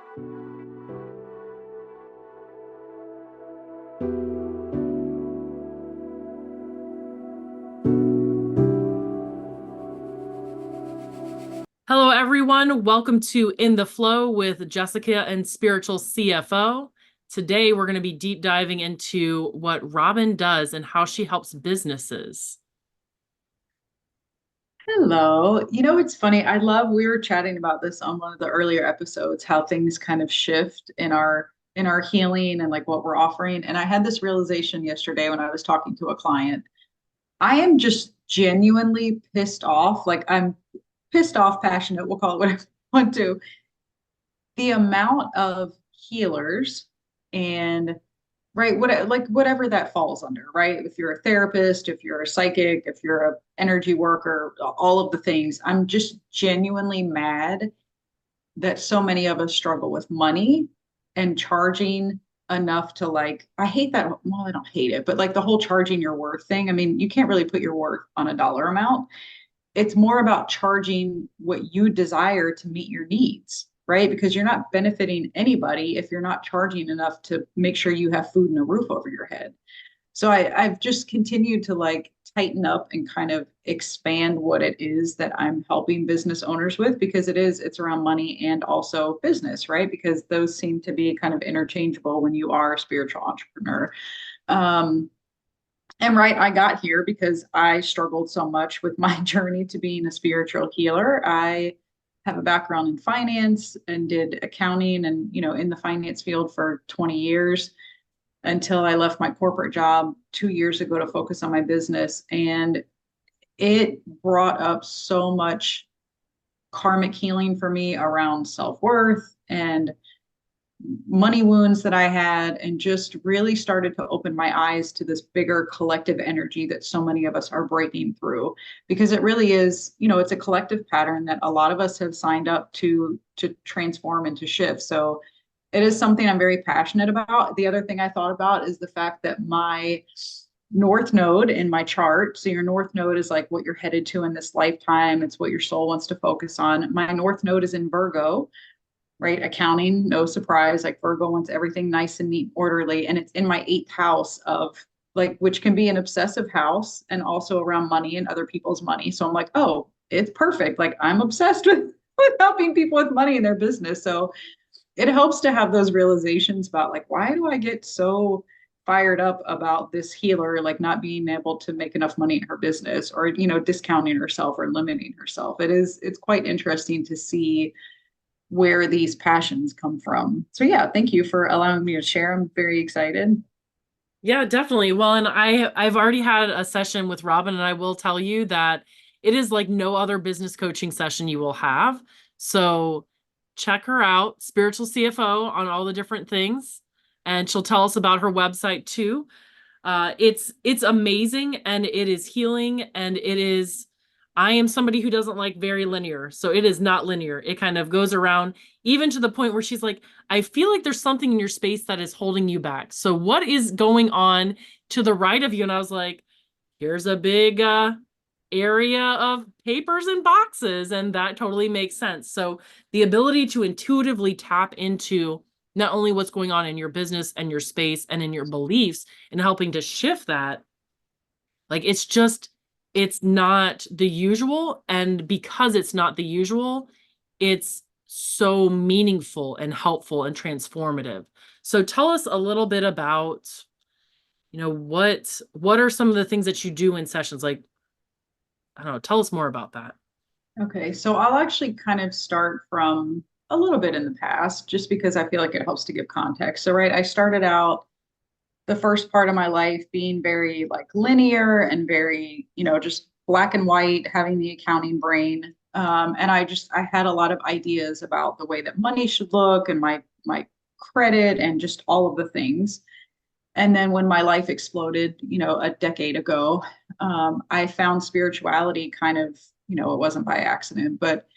Hello, everyone. Welcome to In the Flow with Jessica and Spiritual CFO. Today, we're going to be deep diving into what Robin does and how she helps businesses. Hello. It's funny. We were chatting about this on one of the earlier episodes, how things kind of shift in our healing and like what we're offering. And I had this realization yesterday when I was talking to a client. I am just genuinely pissed off. Like I'm pissed off, passionate, we'll call it whatever I want to. The amount of healers and right whatever that falls under, right? If you're a therapist, if you're a psychic, if you're a energy worker, all of the things, I'm just genuinely mad that so many of us struggle with money and charging enough to like, I hate that. Well, I don't hate it, but like the whole charging your worth thing, I mean, you can't really put your worth on a dollar amount. It's more about charging what you desire to meet your needs, right? Because you're not benefiting anybody if you're not charging enough to make sure you have food and a roof over your head. So I've just continued to like tighten up and kind of expand what it is that I'm helping business owners with, because it's around money and also business, right? Because those seem to be kind of interchangeable when you are a spiritual entrepreneur. Um, and right, I got here because I struggled so much with my journey to being a spiritual healer. I have a background in finance and did accounting and, in the finance field for 20 years until I left my corporate job 2 years ago to focus on my business. And it brought up so much karmic healing for me around self-worth and money wounds that I had, and just really started to open my eyes to this bigger collective energy that so many of us are breaking through, because it really is, it's a collective pattern that a lot of us have signed up to transform and to shift. So it is something I'm very passionate about. The other thing I thought about is the fact that my North Node in my chart. So your North Node is like what you're headed to in this lifetime. It's what your soul wants to focus on. My North Node is in Virgo, right? Accounting, no surprise. Like Virgo wants everything nice and neat, orderly. And it's in my eighth house of like, which can be an obsessive house and also around money and other people's money. So I'm like, oh, it's perfect. Like I'm obsessed with helping people with money in their business. So it helps to have those realizations about like, why do I get so fired up about this healer, like not being able to make enough money in her business, or, discounting herself or limiting herself. It's quite interesting to see where these passions come from. So yeah, thank you for allowing me to share. I'm very excited. Yeah, definitely. Well, and I've already had a session with Robin, and I will tell you that it is like no other business coaching session you will have. So check her out, Spiritual CFO, on all the different things, and she'll tell us about her website too. It's amazing, and it is healing, and it is, I am somebody who doesn't like very linear, so it is not linear. It kind of goes around, even to the point where she's like, I feel like there's something in your space that is holding you back. So what is going on to the right of you? And I was like, here's a big area of papers and boxes, and that totally makes sense. So the ability to intuitively tap into not only what's going on in your business and your space and in your beliefs and helping to shift that, like it's not the usual. And because it's not the usual, it's so meaningful and helpful and transformative. So tell us a little bit about, what are some of the things that you do in sessions? Like, I don't know, tell us more about that. Okay, so I'll actually kind of start from a little bit in the past, just because I feel like it helps to give context. So, right, I started out the first part of my life being very like linear and very, just black and white, having the accounting brain. And I had a lot of ideas about the way that money should look and my credit and just all of the things. And then when my life exploded, a decade ago, I found spirituality kind of, it wasn't by accident, but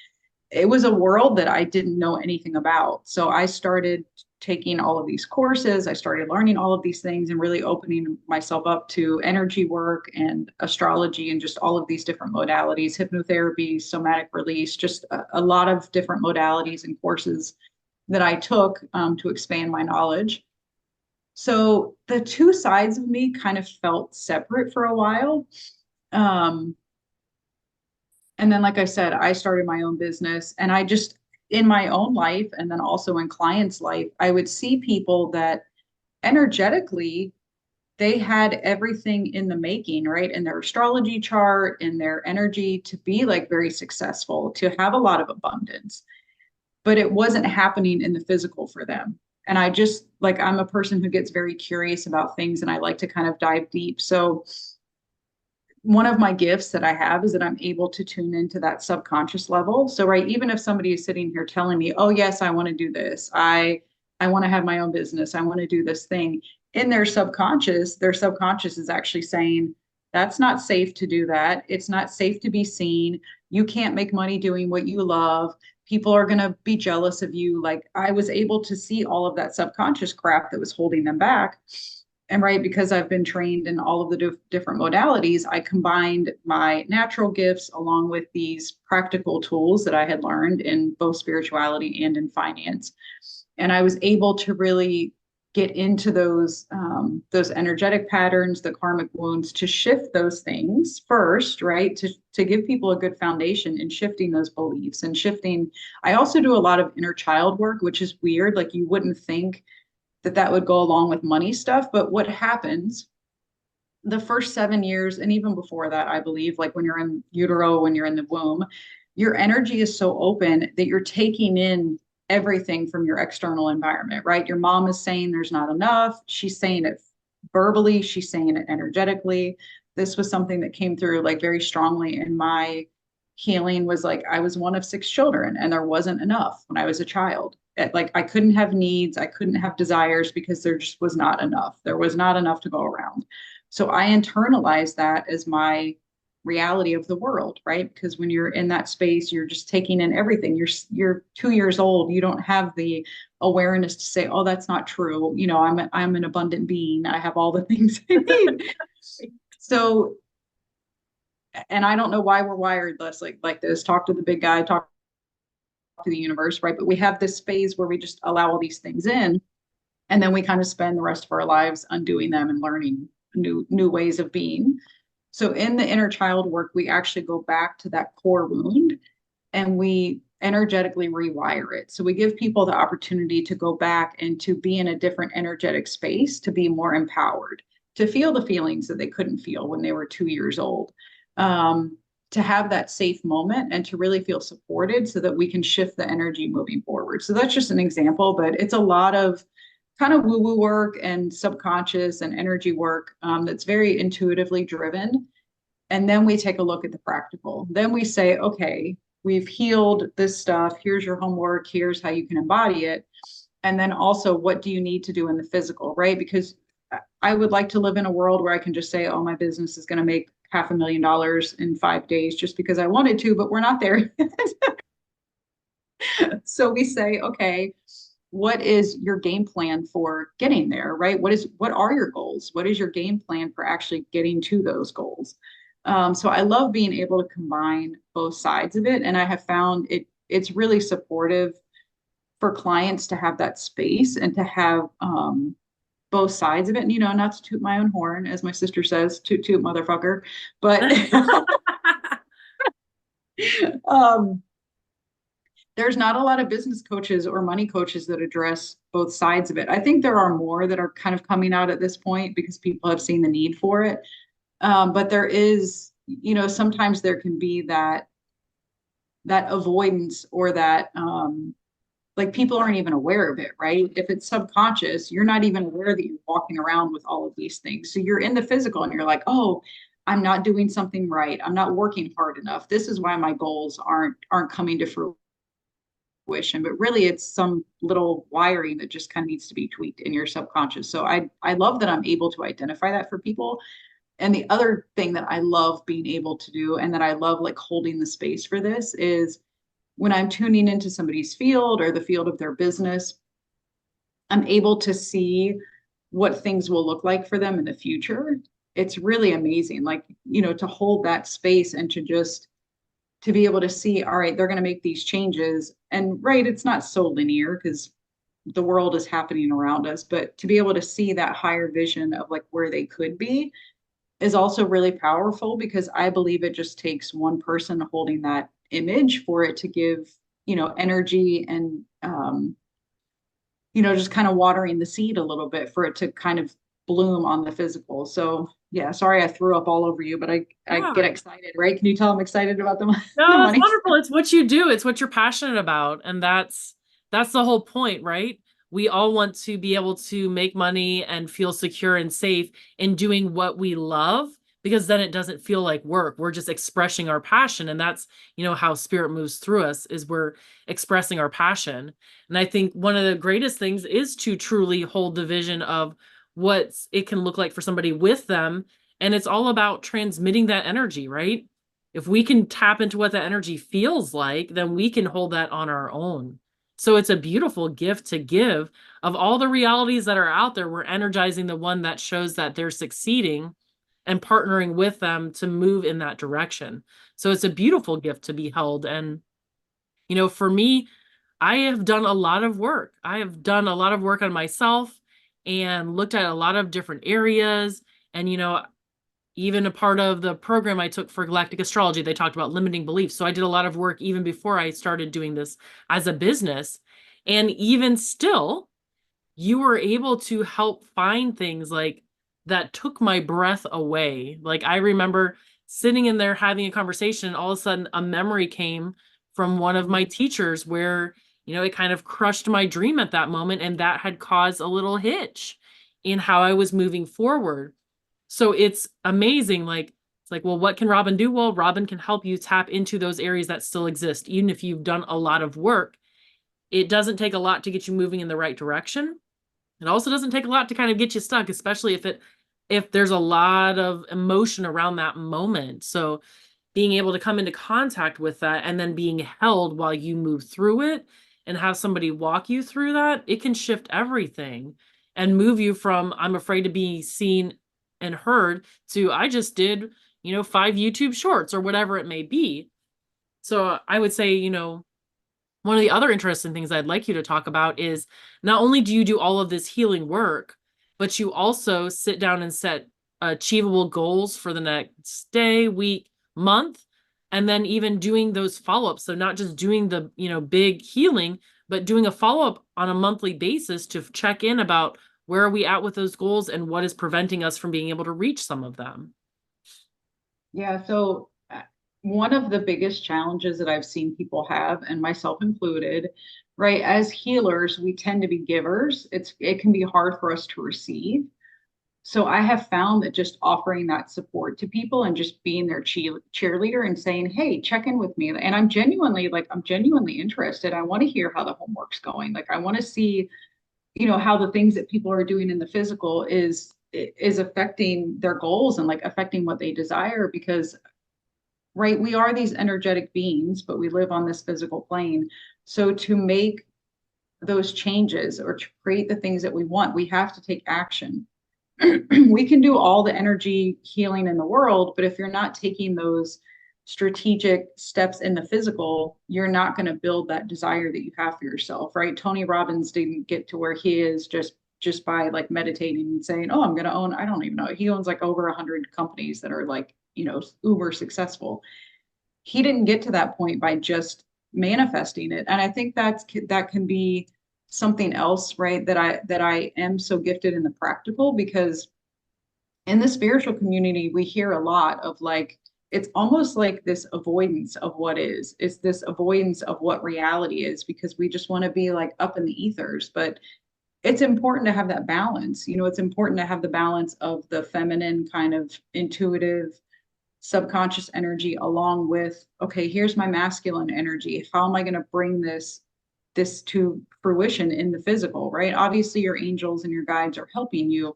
it was a world that I didn't know anything about. So I started taking all of these courses. I started learning all of these things and really opening myself up to energy work and astrology and just all of these different modalities, hypnotherapy, somatic release, just a lot of different modalities and courses that I took to expand my knowledge. So the two sides of me kind of felt separate for a while. Um, and then, like I said, I started my own business, and I just, in my own life, and then also in clients' life, I would see people that energetically they had everything in the making, right? In their astrology chart, in their energy to be like very successful, to have a lot of abundance, but it wasn't happening in the physical for them. And I just like, I'm a person who gets very curious about things and I like to kind of dive deep. So one of my gifts that I have is that I'm able to tune into that subconscious level. So, right, even if somebody is sitting here telling me, "Oh, yes, I want to do this. I want to have my own business. I want to do this thing." In their subconscious is actually saying, "That's not safe to do that. It's not safe to be seen. You can't make money doing what you love. People are going to be jealous of you." Like I was able to see all of that subconscious crap that was holding them back. And right, because I've been trained in all of the different modalities, I combined my natural gifts along with these practical tools that I had learned in both spirituality and in finance. And I was able to really get into those energetic patterns, the karmic wounds, to shift those things first, right? To give people a good foundation in shifting those beliefs and shifting. I also do a lot of inner child work, which is weird. Like you wouldn't think that that would go along with money stuff. But what happens the first 7 years, and even before that, I believe, like when you're in utero, when you're in the womb, your energy is so open that you're taking in everything from your external environment, right? Your mom is saying there's not enough. She's saying it verbally, she's saying it energetically. This was something that came through like very strongly in my healing was like I was one of 6 children and there wasn't enough when I was a child. Like I couldn't have needs, I couldn't have desires because there just was not enough. There was not enough to go around. So I internalized that as my reality of the world, right? Because when you're in that space, you're just taking in everything. You're 2 years old. You don't have the awareness to say, "Oh, that's not true. You know, I'm an abundant being. I have all the things I need." So, and I don't know why we're wired less like this. Talk to the big guy. Talk to the universe, right? But we have this phase where we just allow all these things in, and then we kind of spend the rest of our lives undoing them and learning new ways of being. So in the inner child work, we actually go back to that core wound and we energetically rewire it. So we give people the opportunity to go back and to be in a different energetic space, to be more empowered, to feel the feelings that they couldn't feel when they were 2 years old. To have that safe moment and to really feel supported so that we can shift the energy moving forward. So that's just an example, but it's a lot of kind of woo-woo work and subconscious and energy work that's very intuitively driven. And then we take a look at the practical. Then we say, okay, we've healed this stuff. Here's your homework. Here's how you can embody it. And then also, what do you need to do in the physical, right? Because I would like to live in a world where I can just say, "Oh, my business is going to make $500,000 in 5 days just because I wanted to," but we're not there yet. So we say, okay, what is your game plan for getting there, right? What are your goals? What is your game plan for actually getting to those goals? So I love being able to combine both sides of it, and I have found it's really supportive for clients to have that space and to have both sides of it. And not to toot my own horn, as my sister says, toot toot motherfucker, but um, there's not a lot of business coaches or money coaches that address both sides of it. I think there are more that are kind of coming out at this point because people have seen the need for it. But there is, sometimes there can be that avoidance or that like people aren't even aware of it, right? If it's subconscious, you're not even aware that you're walking around with all of these things. So you're in the physical and you're like, "Oh, I'm not doing something right. I'm not working hard enough. This is why my goals aren't coming to fruition." But really it's some little wiring that just kind of needs to be tweaked in your subconscious. So I love that I'm able to identify that for people. And the other thing that I love being able to do and that I love like holding the space for this is when I'm tuning into somebody's field or the field of their business, I'm able to see what things will look like for them in the future. It's really amazing, like, to hold that space and to be able to see, all right, they're going to make these changes And right, it's not so linear because the world is happening around us, but to be able to see that higher vision of like where they could be is also really powerful, because I believe it just takes one person holding that image for it to give, energy and, just kind of watering the seed a little bit for it to kind of bloom on the physical. So yeah, sorry I threw up all over you, but I get Yeah. excited, right? Can you tell I'm excited about the No, that's money wonderful. stuff? It's what you do. It's what you're passionate about. And that's the whole point, right? We all want to be able to make money and feel secure and safe in doing what we love, because then it doesn't feel like work. We're just expressing our passion. And that's, how spirit moves through us, is we're expressing our passion. And I think one of the greatest things is to truly hold the vision of what it can look like for somebody with them. And it's all about transmitting that energy, right? If we can tap into what that energy feels like, then we can hold that on our own. So it's a beautiful gift to give. Of all the realities that are out there, we're energizing the one that shows that they're succeeding and partnering with them to move in that direction. So it's a beautiful gift to be held. And, for me, I have done a lot of work. I have done a lot of work on myself and looked at a lot of different areas. And, even a part of the program I took for galactic astrology, they talked about limiting beliefs. So I did a lot of work even before I started doing this as a business. And even still, you were able to help find things like that took my breath away. Like I remember sitting in there having a conversation, and all of a sudden a memory came from one of my teachers where, it kind of crushed my dream at that moment. And that had caused a little hitch in how I was moving forward. So it's amazing. Like, it's like, well, what can Robin do? Well, Robin can help you tap into those areas that still exist. Even if you've done a lot of work, it doesn't take a lot to get you moving in the right direction. It also doesn't take a lot to kind of get you stuck, especially if there's a lot of emotion around that moment. So being able to come into contact with that and then being held while you move through it and have somebody walk you through that, it can shift everything and move you from I'm afraid to be seen and heard to I just did, 5 YouTube shorts or whatever it may be. So I would say, one of the other interesting things I'd like you to talk about is not only do you do all of this healing work, but you also sit down and set achievable goals for the next day, week, month, and then even doing those follow-ups. So not just doing the, big healing, but doing a follow-up on a monthly basis to check in about where are we at with those goals and what is preventing us from being able to reach some of them. Yeah, so one of the biggest challenges that I've seen people have, and myself included, right, as healers, we tend to be givers. It can be hard for us to receive. So I have found that just offering that support to people and just being their cheerleader and saying, "Hey, check in with me." And I'm genuinely interested. I want to hear how the homework's going. Like I want to see, how the things that people are doing in the physical is affecting their goals and like affecting what they desire, because right, we are these energetic beings, but we live on this physical plane. So to make those changes or to create the things that we want, we have to take action. We can do all the energy healing in the world, but if you're not taking those strategic steps in the physical, you're not going to build that desire that you have for yourself, right? Tony Robbins didn't get to where he is just by like meditating and saying, "Oh, I'm going to own," I don't even know. He owns like over 100 companies that are like, uber successful. He didn't get to that point by just manifesting it. And I think that can be something else, right? That I am so gifted in the practical, because in the spiritual community, we hear a lot of like, it's almost like this avoidance of what is. It's this avoidance of what reality is, because we just want to be like up in the ethers. But it's important to have that balance. It's important to have the balance of the feminine kind of intuitive subconscious energy along with, okay, here's my masculine energy. How am I going to bring this to fruition in the physical, right? Obviously your angels and your guides are helping you,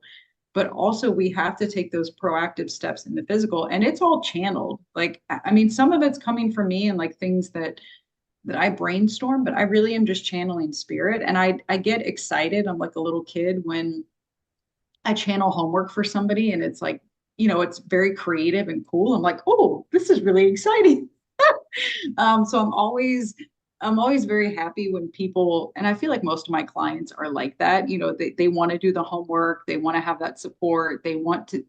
but also we have to take those proactive steps in the physical, and it's all channeled. Like, I mean, some of it's coming from me and like things that I brainstorm, but I really am just channeling spirit. And I get excited. I'm like a little kid when I channel homework for somebody and it's like, it's very creative and cool. I'm like, oh, this is really exciting. So I'm always I'm always very happy when people, and I feel like most of my clients are like that. They want to do the homework, they want to have that support, they want to,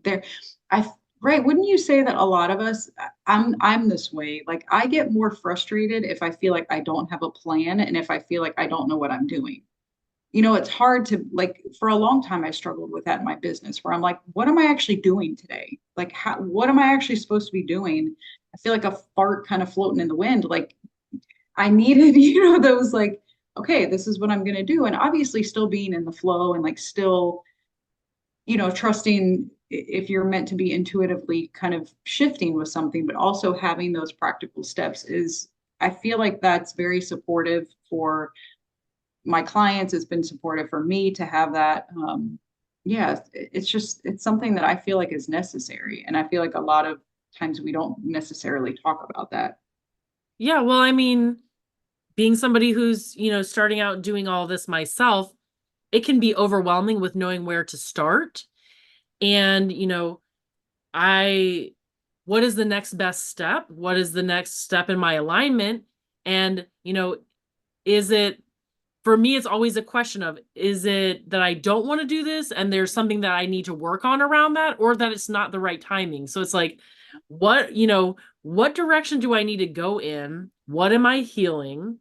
I, right. Wouldn't you say that a lot of us, I'm this way. Like I get more frustrated if I feel like I don't have a plan and if I feel like I don't know what I'm doing. It's hard to like for a long time I struggled with that in my business where I'm like, what am I actually doing today? Like what am I actually supposed to be doing? I feel like a fart kind of floating in the wind. Like I needed, those like, okay, this is what I'm going to do. And obviously still being in the flow and like still, trusting if you're meant to be intuitively kind of shifting with something, but also having those practical steps is, I feel like that's very supportive for my clients. It's been supportive for me to have that. Yeah, it's something that I feel like is necessary. And I feel like a lot of times we don't necessarily talk about that. Yeah, well, I mean, being somebody who's, starting out doing all this myself, it can be overwhelming with knowing where to start. And, I, what is the next best step? What is the next step in my alignment? And, is it, for me, it's always a question of, is it that I don't want to do this and there's something that I need to work on around that, or that it's not the right timing? So it's like, what direction do I need to go in? What am I healing?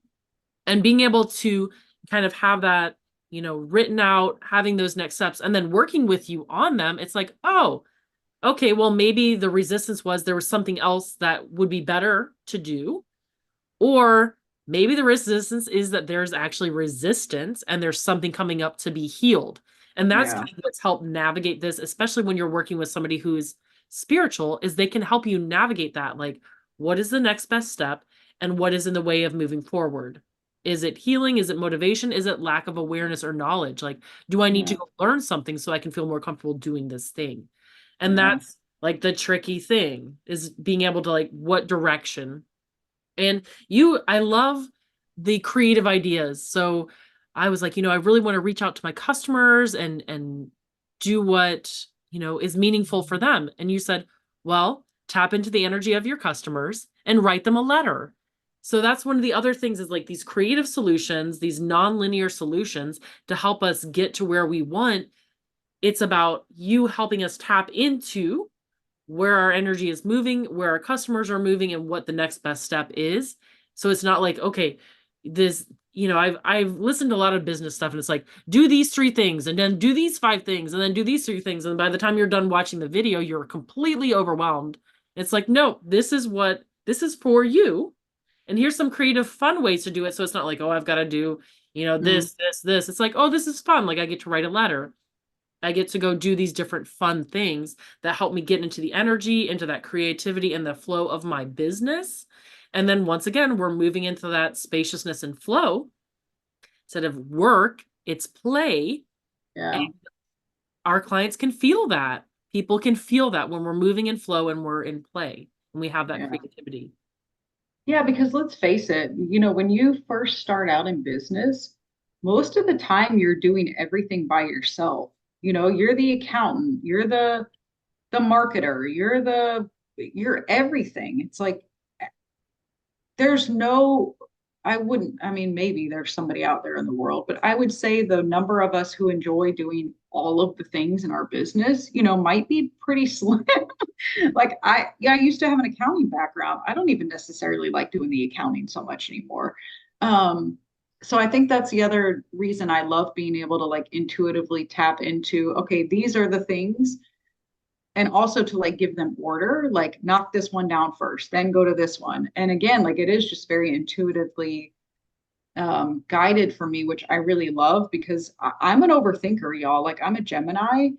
And being able to kind of have that, written out, having those next steps, and then working with you on them. It's like, oh, okay, well, maybe the resistance was there was something else that would be better to do. Or maybe the resistance is that there's actually resistance and there's something coming up to be healed. And that's Yeah. kind of what's helped navigate this, especially when you're working with somebody who's spiritual, is they can help you navigate that. Like, what is the next best step and what is in the way of moving forward? Is it healing? Is it motivation? Is it lack of awareness or knowledge? Like, do I need to Yeah. go learn something so I can feel more comfortable doing this thing? And Yeah. that's like the tricky thing, is being able to like, what direction? And I love the creative ideas. So I was like, I really want to reach out to my customers and do what, is meaningful for them. And you said, well, tap into the energy of your customers and write them a letter. So that's one of the other things, is like these creative solutions, these non-linear solutions to help us get to where we want. It's about you helping us tap into where our energy is moving, where our customers are moving, and what the next best step is. So it's not like, okay, this, I've listened to a lot of business stuff and it's like, do these three things and then do these five things and then do these three things. And by the time you're done watching the video, you're completely overwhelmed. It's like, no, this is for you. And here's some creative, fun ways to do it. So it's not like, oh, I've got to do, Mm. this. It's like, oh, this is fun. Like I get to write a letter. I get to go do these different fun things that help me get into the energy, into that creativity and the flow of my business. And then once again, we're moving into that spaciousness and flow. Instead of work, it's play. And Yeah. our clients can feel that. People can feel that when we're moving in flow and we're in play and we have that Yeah. creativity. Yeah, because let's face it, when you first start out in business, most of the time you're doing everything by yourself. You're the accountant, you're the marketer, you're everything. It's like there's no, I wouldn't, I mean, maybe there's somebody out there in the world, but I would say the number of us who enjoy doing all of the things in our business, might be pretty slim. Like yeah, I used to have an accounting background. I don't even necessarily like doing the accounting so much anymore. Um, so I think that's the other reason I love being able to like intuitively tap into, okay, these are the things, and also to like give them order, like knock this one down first, then go to this one. And again, like it is just very intuitively guided for me, which I really love because I'm an overthinker, y'all. Like I'm a Gemini.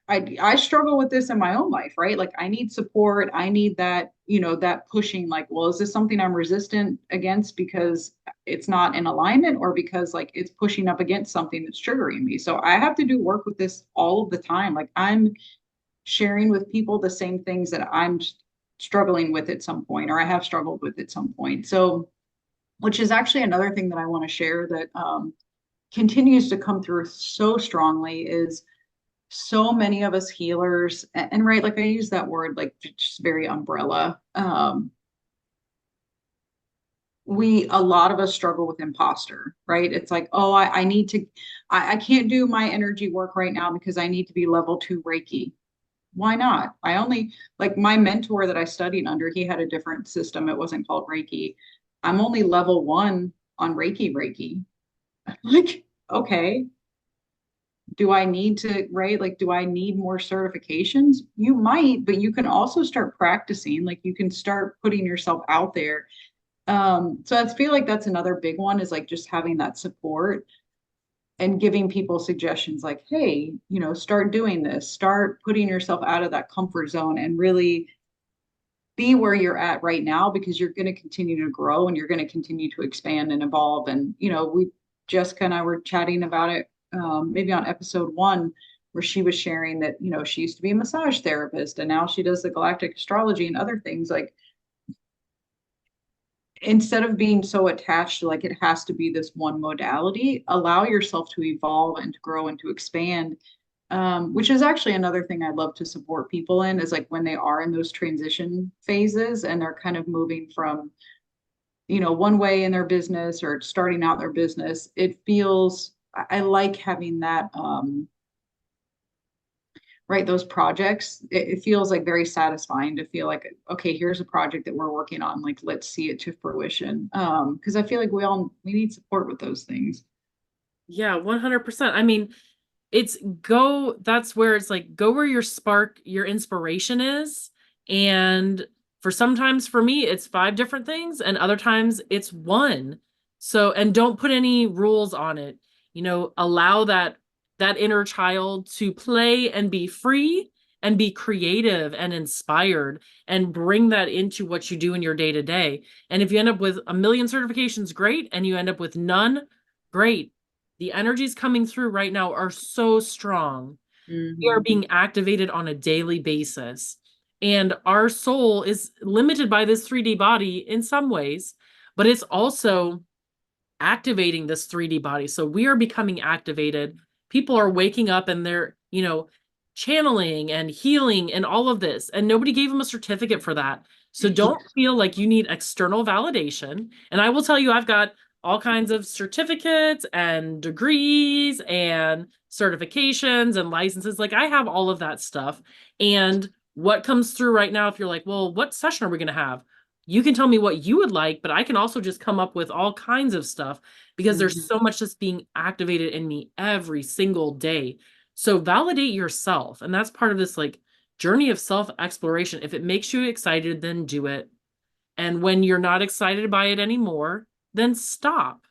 I struggle with this in my own life, right? Like I need support. I need that, that pushing, like, well, is this something I'm resistant against because it's not in alignment or because like it's pushing up against something that's triggering me? So I have to do work with this all of the time. Like I'm sharing with people the same things that I'm struggling with at some point, or I have struggled with at some point. So, which is actually another thing that I want to share that continues to come through so strongly is so many of us healers, and right, like I use that word like just very umbrella. a lot of us struggle with imposter, right? It's like, oh, I need to, I can't do my energy work right now because I need to be level 2 Reiki. Why not? I only, like my mentor that I studied under, he had a different system. It wasn't called Reiki. I'm only level 1 on Reiki. Like, okay, do I need to, right? Like, do I need more certifications? You might, but you can also start practicing. Like, you can start putting yourself out there. So I feel like that's another big one is like just having that support and giving people suggestions like, hey, start doing this, start putting yourself out of that comfort zone and really be where you're at right now because you're going to continue to grow and you're going to continue to expand and evolve. And, we Jessica and I were chatting about it maybe on episode 1 where she was sharing that, she used to be a massage therapist and now she does the galactic astrology and other things like instead of being so attached to like it has to be this one modality, allow yourself to evolve and to grow and to expand. Which is actually another thing I love to support people in is like when they are in those transition phases and they're kind of moving from, one way in their business or starting out their business. It feels, I like having that, right, those projects. It feels like very satisfying to feel like, okay, here's a project that we're working on, like let's see it to fruition. Because I feel like we need support with those things. Yeah, 100%. I mean, that's where it's like go where your spark, your inspiration is. And sometimes for me, it's 5 different things, and other times it's one. So, and don't put any rules on it. Allow that inner child to play and be free and be creative and inspired and bring that into what you do in your day to day. And if you end up with a million certifications, great. And you end up with none, great. The energies coming through right now are so strong. We are Mm-hmm. being activated on a daily basis. And our soul is limited by this 3D body in some ways, but it's also activating this 3D body. So we are becoming activated. People are waking up and they're, channeling and healing and all of this. And nobody gave them a certificate for that. So don't feel like you need external validation. And I will tell you, I've got all kinds of certificates and degrees and certifications and licenses. Like I have all of that stuff. And what comes through right now, if you're like, well, what session are we going to have? You can tell me what you would like, but I can also just come up with all kinds of stuff because Mm-hmm. there's so much that's being activated in me every single day. So validate yourself. And that's part of this like journey of self exploration. If it makes you excited, then do it. And when you're not excited by it anymore, then stop.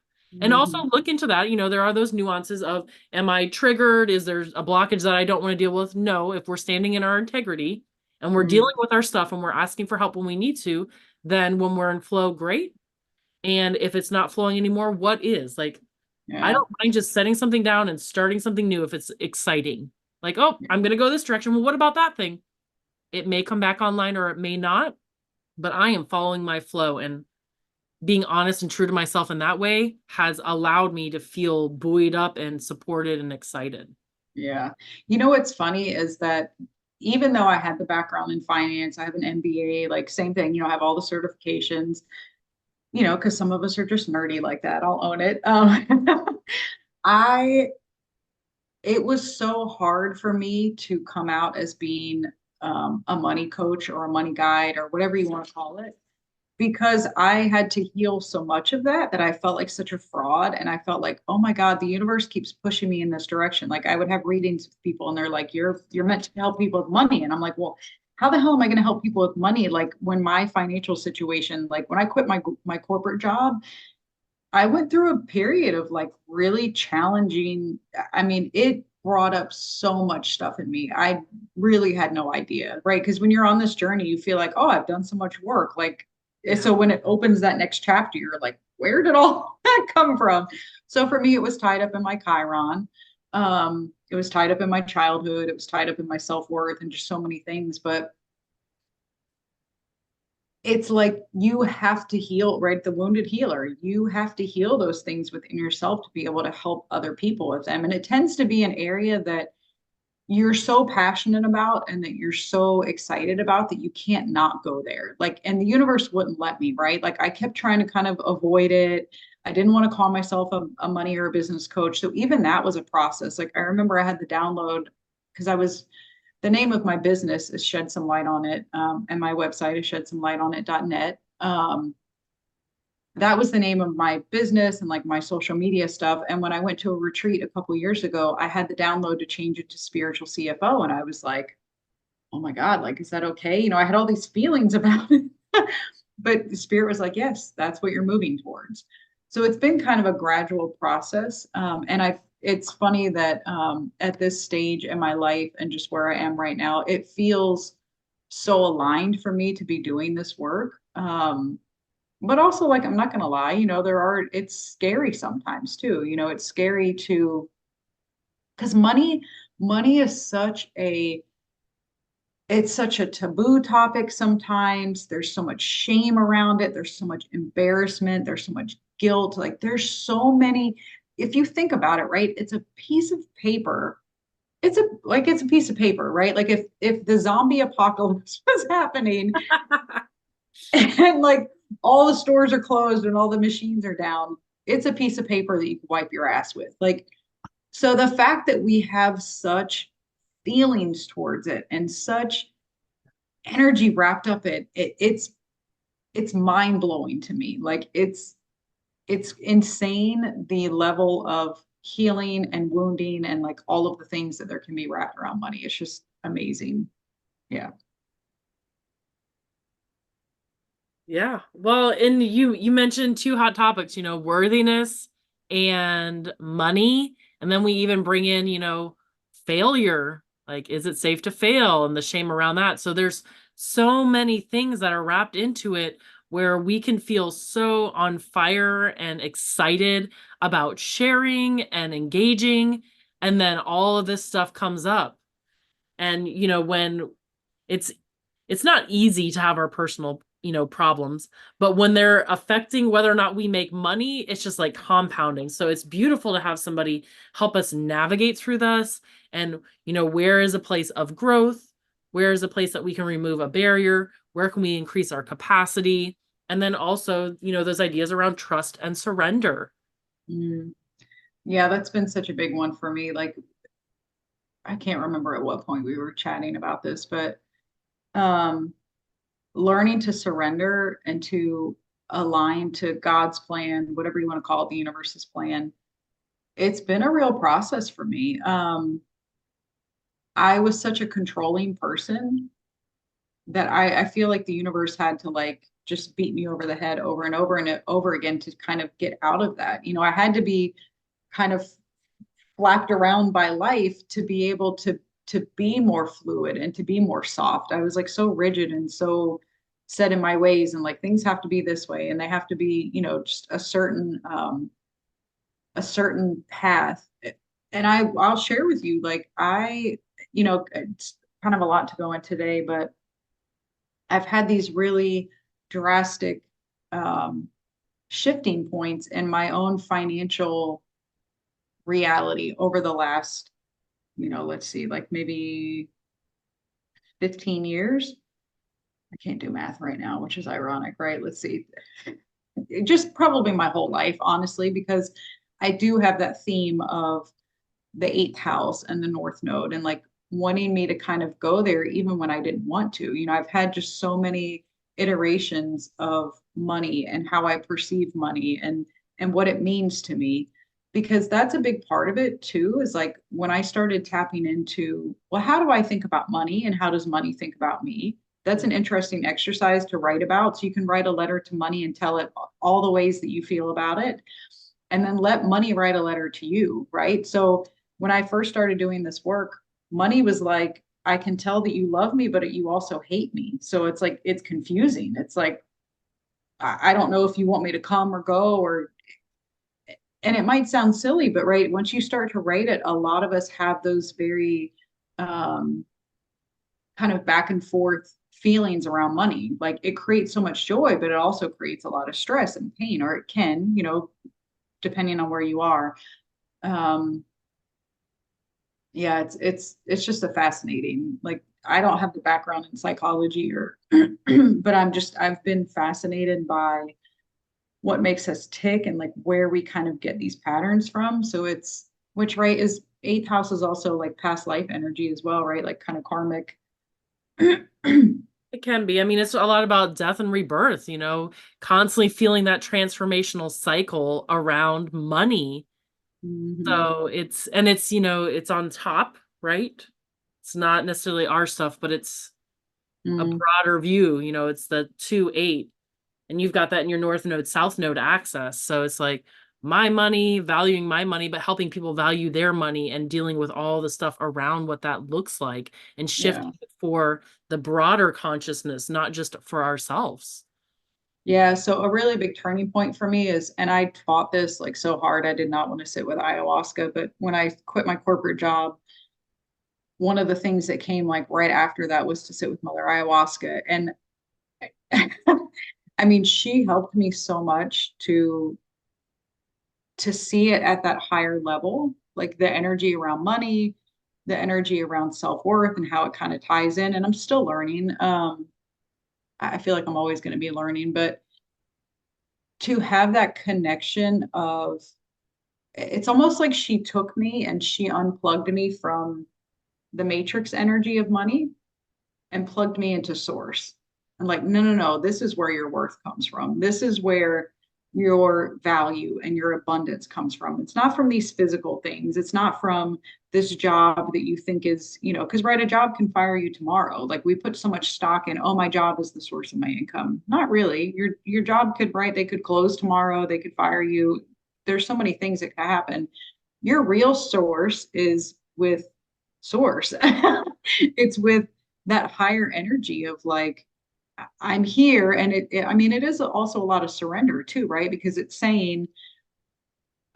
And also Mm-hmm. look into that. There are those nuances of, am I triggered? Is there a blockage that I don't want to deal with? No, if we're standing in our integrity and we're Mm-hmm. dealing with our stuff and we're asking for help when we need to, then when we're in flow, great. And if it's not flowing anymore, what is? Like, I Yeah. don't mind just setting something down and starting something new if it's exciting. Like, oh, I'm going to go this direction. Well, what about that thing? It may come back online or it may not, but I am following my flow, and being honest and true to myself in that way has allowed me to feel buoyed up and supported and excited. Yeah. What's funny is that even though I had the background in finance, I have an MBA, like same thing, I have all the certifications, because some of us are just nerdy like that. I'll own it. I, it was so hard for me to come out as being a money coach or a money guide or whatever you want to call it because I had to heal so much of that I felt like such a fraud. And I felt like, oh my God, the universe keeps pushing me in this direction. Like I would have readings with people and they're like, you're meant to help people with money. And I'm like, well, how the hell am I going to help people with money? Like when my financial situation, like when I quit my corporate job, I went through a period of like really challenging. I mean, it brought up so much stuff in me. I really had no idea, right? Because when you're on this journey, you feel like, oh, I've done so much work. Like, Yeah. so when it opens that next chapter, you're like, where did all that come from? So for me, it was tied up in my Chiron. It was tied up in my childhood. It was tied up in my self-worth and just so many things. But it's like you have to heal, right? The wounded healer. You have to heal those things within yourself to be able to help other people with them. And it tends to be an area that you're so passionate about and that you're so excited about that you can't not go there. Like, and the universe wouldn't let me, right? Like I kept trying to kind of avoid it. I didn't want to call myself a money or a business coach. So even that was a process. Like I remember I had the download because the name of my business is Shed Some Light on It. And my website is shedsomelightonit.net. That was the name of my business and like my social media stuff. And when I went to a retreat a couple years ago, I had the download to change it to spiritual CFO. And I was like, oh my God, like, is that okay? I had all these feelings about it, but the spirit was like, yes, that's what you're moving towards. So it's been kind of a gradual process. It's funny that at this stage in my life and just where I am right now, it feels so aligned for me to be doing this work. But also like I'm not going to lie, it's scary sometimes too. It's scary to because money is it's such a taboo topic sometimes. There's so much shame around it. There's so much embarrassment. There's so much guilt. Like there's so many, if you think about it, right? It's a piece of paper. It's a piece of paper, right? Like if the zombie apocalypse was happening and like all the stores are closed and all the machines are down, it's a piece of paper that you can wipe your ass with. Like, so the fact that we have such feelings towards it and such energy wrapped up it's mind blowing to me. Like it's insane the level of healing and wounding and like all of the things that there can be wrapped around money. It's just amazing. Yeah. Yeah. Well, and you mentioned two hot topics, worthiness and money. And then we even bring in, failure. Like, is it safe to fail and the shame around that? So there's so many things that are wrapped into it where we can feel so on fire and excited about sharing and engaging. And then all of this stuff comes up. And, when it's it's not easy to have our personal, problems, but when they're affecting whether or not we make money, it's just like compounding. So it's beautiful to have somebody help us navigate through this and, where is a place of growth? Where is a place that we can remove a barrier? Where can we increase our capacity? And then also, those ideas around trust and surrender. Mm. Yeah, that's been such a big one for me. Like I can't remember at what point we were chatting about this, but um learning to surrender and to align to God's plan, whatever you want to call it, the universe's plan. It's been a real process for me. I was such a controlling person that I feel like the universe had to like just beat me over the head over and over again to kind of get out of that. I had to be kind of flapped around by life to be able to be more fluid and to be more soft. I was like so rigid and so set in my ways and like things have to be this way and they have to be, just a certain path. And I'll share with you, like it's kind of a lot to go in today, but I've had these really drastic shifting points in my own financial reality over the last, let's see, like maybe 15 years. I can't do math right now, which is ironic, right? Let's see. Just probably my whole life, honestly, because I do have that theme of the eighth house and the North Node and like wanting me to kind of go there even when I didn't want to. I've had just so many iterations of money and how I perceive money and what it means to me because that's a big part of it too is like when I started tapping into, well, how do I think about money and how does money think about me? That's an interesting exercise to write about. So you can write a letter to money and tell it all the ways that you feel about it and then let money write a letter to you, right? So when I first started doing this work, money was like, I can tell that you love me, but you also hate me. So it's like, it's confusing. It's like, I don't know if you want me to come or go, and it might sound silly, but right, once you start to write it, a lot of us have those very um, kind of back and forth feelings around money. Like it creates so much joy, but it also creates a lot of stress and pain, or it can, depending on where you are. Um, Yeah, it's just a fascinating, like I don't have the background in psychology or but I've been fascinated by what makes us tick and like where we kind of get these patterns from. So it's which right is eighth house is also like past life energy as well, right? Like kind of karmic. It can be. I mean, it's a lot about death and rebirth, constantly feeling that transformational cycle around money. Mhm. So it's on top, right? It's not necessarily our stuff, but it's a Mm, broader view. It's the 2-8, and you've got that in your north node, south node access. So it's like my money, valuing my money, but helping people value their money and dealing with all the stuff around what that looks like and yeah. shifting it for the broader consciousness, not just for ourselves. Yeah, so a really big turning point for me is, and I fought this like so hard, I did not want to sit with ayahuasca, but when I quit my corporate job, one of the things that came like right after that was to sit with Mother Ayahuasca. And I mean, she helped me so much to see it at that higher level, like the energy around money, the energy around self-worth and how it kind of ties in. And I'm still learning. I feel like I'm always going to be learning, but to have that connection of it's almost like she took me and she unplugged me from the matrix energy of money and plugged me into source. And like, no, no, no, this is where your worth comes from. This is where your value and your abundance comes from. It's not from these physical things. It's not from this job that you think is, because right, a job can fire you tomorrow. Like we put so much stock in, oh, my job is the source of my income. Not really. Your job could, right, they could close tomorrow, they could fire you. There's so many things that could happen. Your real source is with source. It's with that higher energy of like I'm here. And I mean it is also a lot of surrender too, right? Because it's saying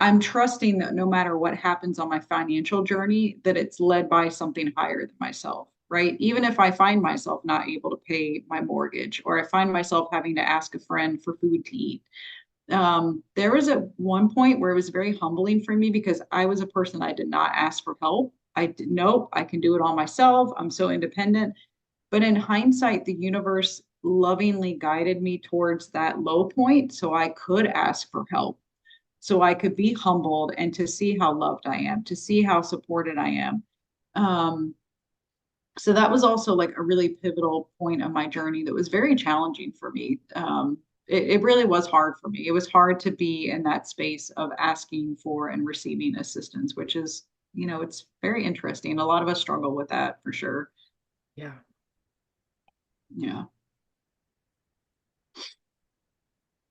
I'm trusting that no matter what happens on my financial journey, that it's led by something higher than myself, right? Even if I find myself not able to pay my mortgage or I find myself having to ask a friend for food to eat. There was at one point where it was very humbling for me because I was a person I did not ask for help. I did nope, I can do it all myself. I'm so independent. But in hindsight, the universe lovingly guided me towards that low point so I could ask for help, so I could be humbled and to see how loved I am, to see how supported I am. Um, so that was also like a really pivotal point of my journey that was very challenging for me. It really was hard for me. It was hard to be in that space of asking for and receiving assistance, which is, it's very interesting. A lot of us struggle with that for sure. Yeah. Yeah.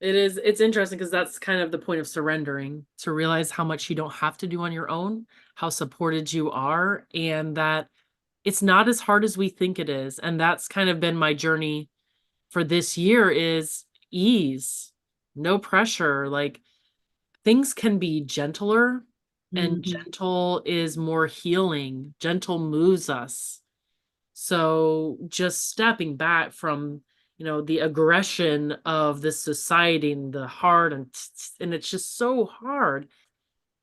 It's interesting because that's kind of the point of surrendering, to realize how much you don't have to do on your own, how supported you are, and that it's not as hard as we think it is. And that's kind of been my journey for this year is ease, no pressure. Like things can be gentler, and Mm-hmm. gentle is more healing. Gentle moves us. So just stepping back from, the aggression of this society and the hard and it's just so hard,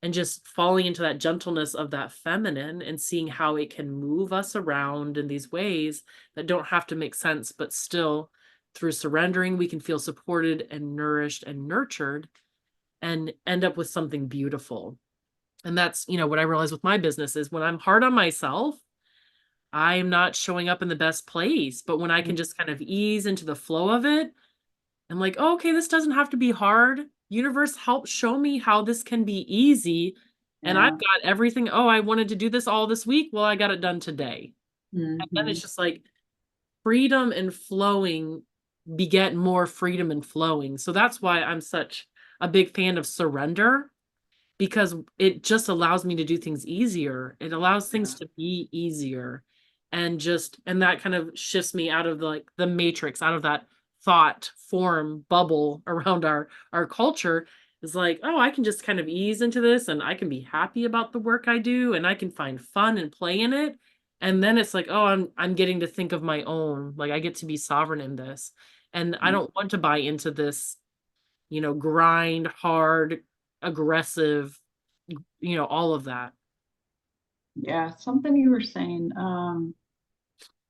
and just falling into that gentleness of that feminine and seeing how it can move us around in these ways that don't have to make sense, but still through surrendering, we can feel supported and nourished and nurtured and end up with something beautiful. And that's, what I realize with my business is when I'm hard on myself, I'm not showing up in the best place. But when I can just kind of ease into the flow of it, I'm like, oh, okay, this doesn't have to be hard. Universe, help show me how this can be easy. And I've Yeah. got everything. Oh, I wanted to do this all this week. Well, I got it done today. And then Mm-hmm. it's just like freedom and flowing beget more freedom and flowing. So that's why I'm such a big fan of surrender, because it just allows me to do things easier. It allows things Yeah. to be easier, and that kind of shifts me out of like the matrix, out of that thought form bubble around our culture. Is like, oh, I can just kind of ease into this and I can be happy about the work I do and I can find fun and play in it. And then it's like, oh, I'm getting to think of my own, like I get to be sovereign in this. And I don't want to buy into this, grind hard, aggressive, all of that. Yeah, something you were saying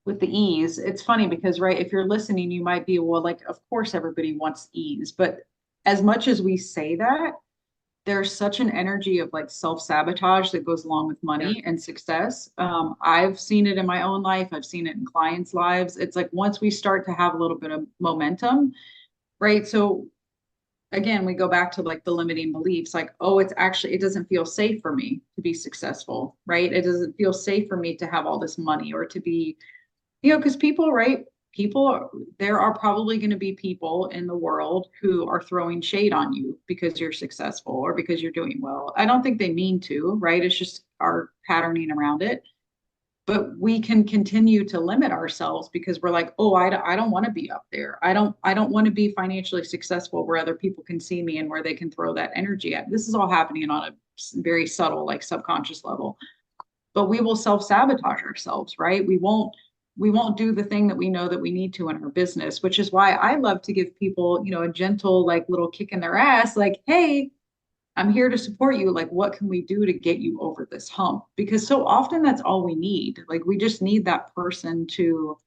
with the ease. It's funny because, right, if you're listening, you might be, well, like, of course everybody wants ease, but as much as we say that, there's such an energy of like self-sabotage that goes along with Yeah. money and success. I've seen it in my own life. I've seen it in clients' lives. It's like once we start to have a little bit of momentum, right? So again, we go back to like the limiting beliefs, like, oh, it's actually, it doesn't feel safe for me to be successful, right? It doesn't feel safe for me to have all this money or to be, because people, right? People, there are probably going to be people in the world who are throwing shade on you because you're successful or because you're doing well. I don't think they mean to, right? It's just our patterning around it. But we can continue to limit ourselves because we're like, oh, I don't want to be up there. I don't want to be financially successful where other people can see me and where they can throw that energy at. This is all happening on a very subtle, like subconscious level. But we will self-sabotage ourselves, right? We won't do the thing that we know that we need to in our business, which is why I love to give people, a gentle, like little kick in their ass, like, hey, I'm here to support you. Like, what can we do to get you over this hump? Because so often that's all we need. Like, we just need that person to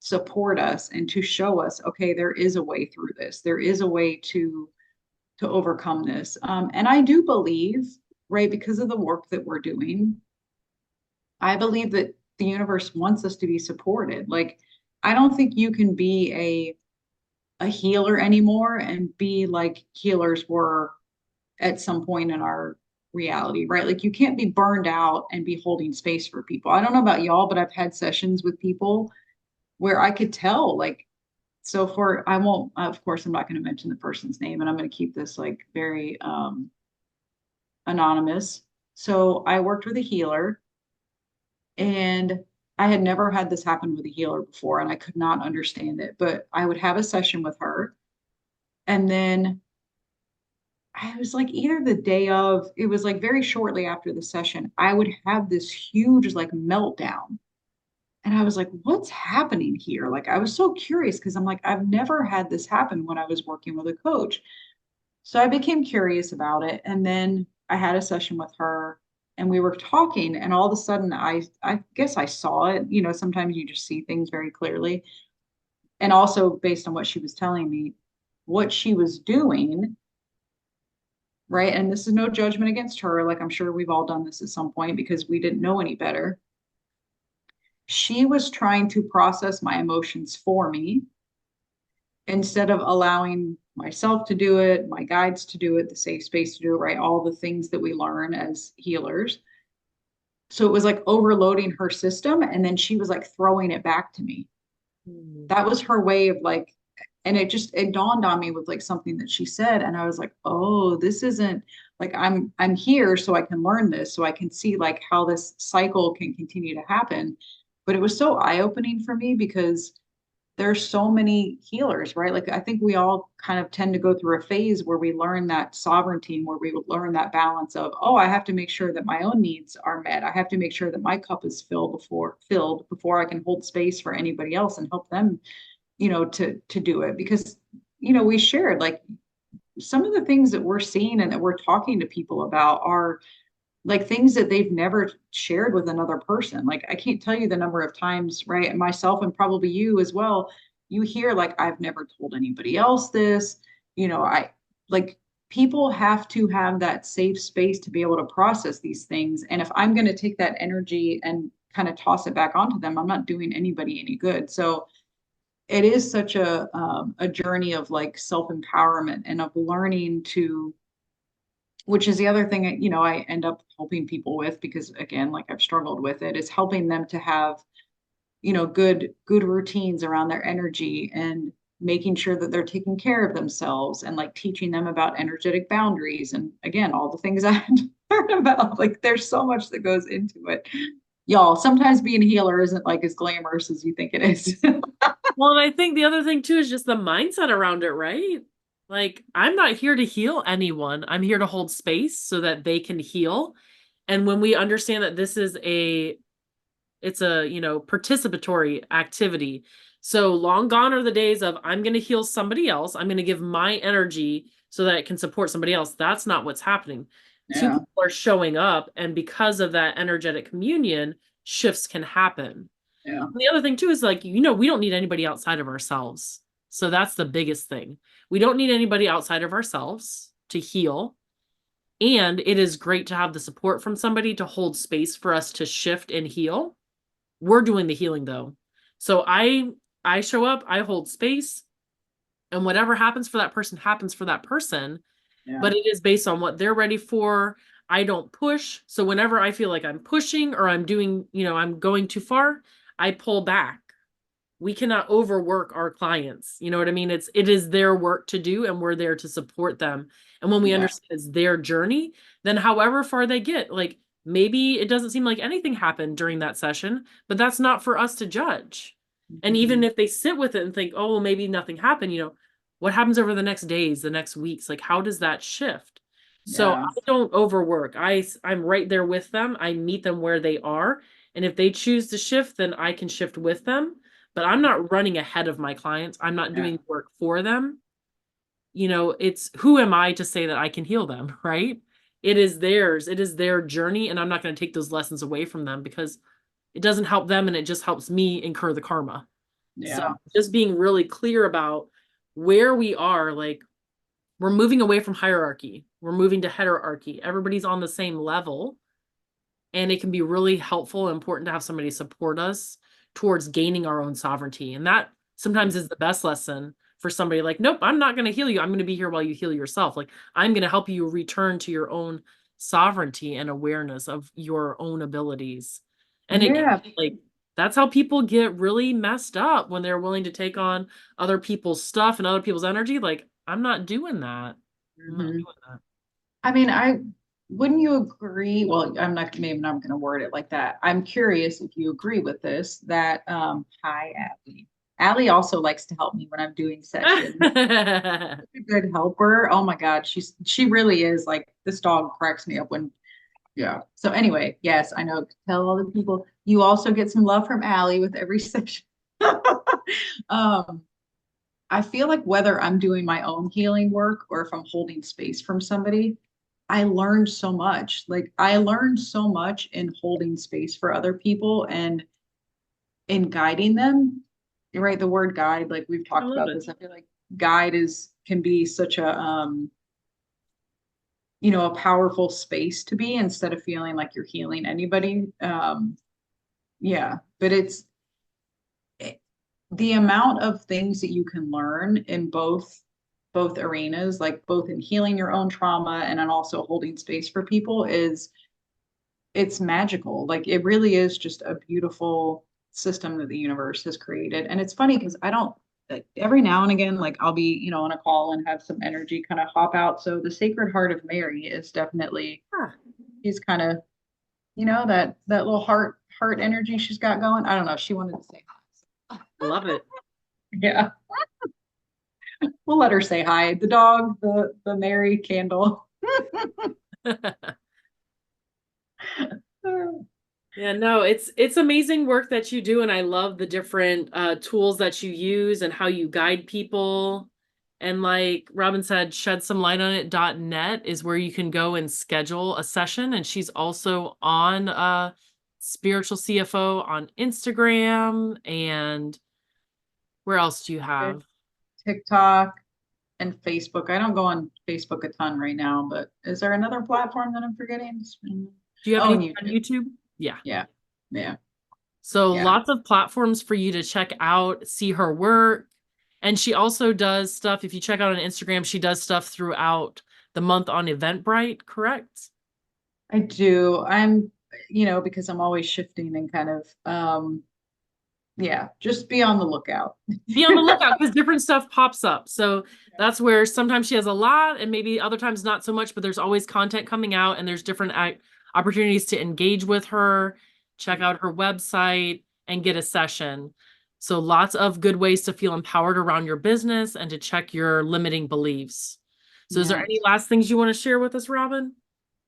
support us and to show us, okay, there is a way through this. There is a way to overcome this. And I do believe, right, because of the work that we're doing, I believe that the universe wants us to be supported. Like, I don't think you can be a healer anymore and be like healers were at some point in our reality, right? Like, you can't be burned out and be holding space for people. I don't know about y'all, but I've had sessions with people where I could tell, like, so for I won't, of course, I'm not going to mention the person's name, and I'm going to keep this like very anonymous. So I worked with a healer, and I had never had this happen with a healer before, and I could not understand it. But I would have a session with her, and then I was like, either the day of, it was like very shortly after the session, I would have this huge like meltdown. And I was like, what's happening here? Like, I was so curious because I'm like, I've never had this happen when I was working with a coach. So I became curious about it. And then I had a session with her and we were talking, and all of a sudden I guess I saw it. Sometimes you just see things very clearly. And also based on what she was telling me, what she was doing, right? And this is no judgment against her. Like, I'm sure we've all done this at some point because we didn't know any better. She was trying to process my emotions for me instead of allowing myself to do it, my guides to do it, the safe space to do it, right? All the things that we learn as healers. So it was like overloading her system. And then she was like throwing it back to me. Mm. That was her way of like, and it dawned on me with like something that she said. And I was like, oh, this isn't like, I'm here so I can learn this, so I can see like how this cycle can continue to happen. But it was so eye-opening for me because there's so many healers, right? Like, I think we all kind of tend to go through a phase where we learn that sovereignty and where we learn that balance of, oh, I have to make sure that my own needs are met. I have to make sure that my cup is filled before I can hold space for anybody else and help them, to do it. Because, we shared like some of the things that we're seeing and that we're talking to people about are like things that they've never shared with another person. Like, I can't tell you the number of times, right? And myself and probably you as well, you hear like, I've never told anybody else this. I like, people have to have that safe space to be able to process these things. And if I'm going to take that energy and kind of toss it back onto them, I'm not doing anybody any good. So it is such a journey of like self-empowerment and of learning to, which is the other thing, I end up helping people with, because again, like, I've struggled with it, is helping them to have, good routines around their energy and making sure that they're taking care of themselves and like teaching them about energetic boundaries. And again, all the things I had to learn about, like, there's so much that goes into it. Y'all, sometimes being a healer isn't like as glamorous as you think it is. Well, and I think the other thing too is just the mindset around it, right? Like, I'm not here to heal anyone. I'm here to hold space so that they can heal. And when we understand that this is it's a, participatory activity. So long gone are the days of I'm going to heal somebody else. I'm going to give my energy so that it can support somebody else. That's not what's happening. two Yeah. people are showing up, and because of that energetic communion, shifts can happen. Yeah. And the other thing too is like, we don't need anybody outside of ourselves. So that's the biggest thing. We don't need anybody outside of ourselves to heal. And it is great to have the support from somebody to hold space for us to shift and heal. We're doing the healing though. So I show up, I hold space, and whatever happens for that person happens for that person, Yeah. but it is based on what they're ready for. I don't push. So whenever I feel like I'm pushing or I'm doing, I'm going too far, I pull back. We cannot overwork our clients. You know what I mean? It is their work to do, and we're there to support them. And when we Yeah. understand it's their journey, then however far they get, like maybe it doesn't seem like anything happened during that session, but that's not for us to judge. And even Mhm. if they sit with it and think, oh, well, maybe nothing happened, what happens over the next days, the next weeks? Like, how does that shift? So Yeah. I don't overwork. I'm right there with them. I meet them where they are. And if they choose to shift, then I can shift with them, but I'm not running ahead of my clients. I'm not Yeah. doing work for them. It's who am I to say that I can heal them, right? It is theirs. It is their journey. And I'm not going to take those lessons away from them because it doesn't help them and it just helps me incur the karma. So Yeah. just being really clear about where we are, like we're moving away from hierarchy. We're moving to heterarchy. Everybody's on the same level. And it can be really helpful and important to have somebody support us towards gaining our own sovereignty. And that sometimes is the best lesson for somebody like, nope, I'm not going to heal you. I'm going to be here while you heal yourself. Like, I'm going to help you return to your own sovereignty and awareness of your own abilities. And Yeah. like, that's how people get really messed up when they're willing to take on other people's stuff and other people's energy. Like, I'm not doing that. I'm not Mhm. doing that. I mean, I wouldn't you agree? Well, I'm not maybe I'm going to word it like that. I'm curious if you agree with this that hi Abby. Allie also likes to help me when I'm doing sessions. A good helper. Oh my God, she really is like this dog cracks me up when yeah. So anyway, yes, I know. Tell all the people you also get some love from Allie with every session. um, I feel like whether I'm doing my own healing work or if I'm holding space from somebody, I learned so much. Like I learned so much in holding space for other people and in guiding them. You're right, the word guide, like we've I talked love about it. this. I feel like guide is can be such a you know, a powerful space to be instead of feeling like you're healing anybody. Yeah, but it, the amount of things that you can learn in both arenas, like both in healing your own trauma and then also holding space for people is it's magical. Like it really is just a beautiful system that the universe has created. And it's funny because I don't every now and again, like I'll be, you know, on a call and have some energy kind of hop out. So the Sacred Heart of Mary is definitely Ah, she's kind of, you know, that little heart energy she's got going. I don't know. She wanted to say hi. love it. Yeah, we'll let her say hi. The dog, the Mary candle. Yeah, no, it's amazing work that you do, and I love the different tools that you use and how you guide people. And like Robin said, shed some light on it.net is where you can go and schedule a session. And she's also on Spiritual CFO on Instagram. And where else do you have? TikTok and Facebook. I don't go on Facebook a ton right now, but is there another platform that I'm forgetting? Do you have Oh, and anything on YouTube. YouTube? Yeah. Yeah, yeah, So yeah. lots of platforms for you to check out, see her work. And she also does stuff, if you check out on Instagram, she does stuff throughout the month on Eventbrite, correct? I do. I'm, you know, because I'm always shifting and kind of, yeah, just be on the lookout. Be on the lookout because different stuff pops up. So that's where sometimes she has a lot and maybe other times not so much, but there's always content coming out and there's different opportunities to engage with her, check out her website, and get a session. So lots of good ways to feel empowered around your business and to check your limiting beliefs. So is there Yeah. any last things you want to share with us, Robin?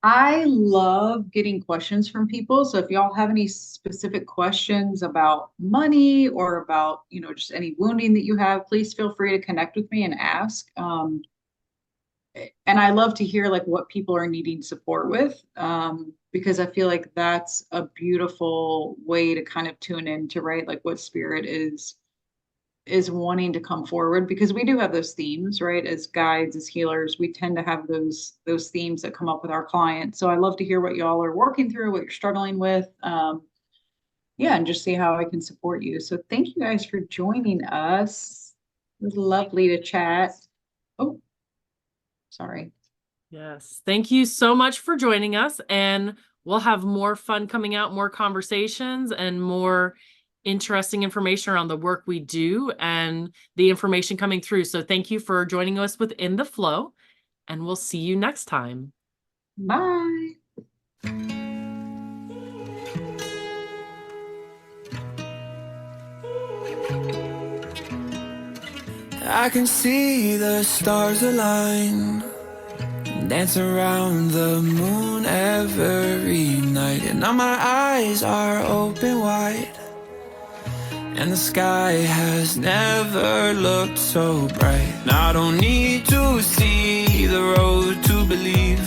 I love getting questions from people. So if y'all have any specific questions about money or about, you know, just any wounding that you have, please feel free to connect with me and ask. and I love to hear like what people are needing support with, because I feel like that's a beautiful way to kind of tune into, right, like what spirit is wanting to come forward, because we do have those themes, right? As guides, as healers, we tend to have those themes that come up with our clients. So I love to hear what y'all are working through, what you're struggling with. Yeah, and just see how I can support you. So thank you guys for joining us. It was lovely to chat. Oh, sorry. Yes. Thank you so much for joining us. And we'll have more fun coming out, more conversations, and more interesting information around the work we do and the information coming through. So thank you for joining us within the flow, and we'll see you next time. Bye. I can see the stars align, dance around the moon every night. And now my eyes are open wide, and the sky has never looked so bright. And I don't need to see the road to believe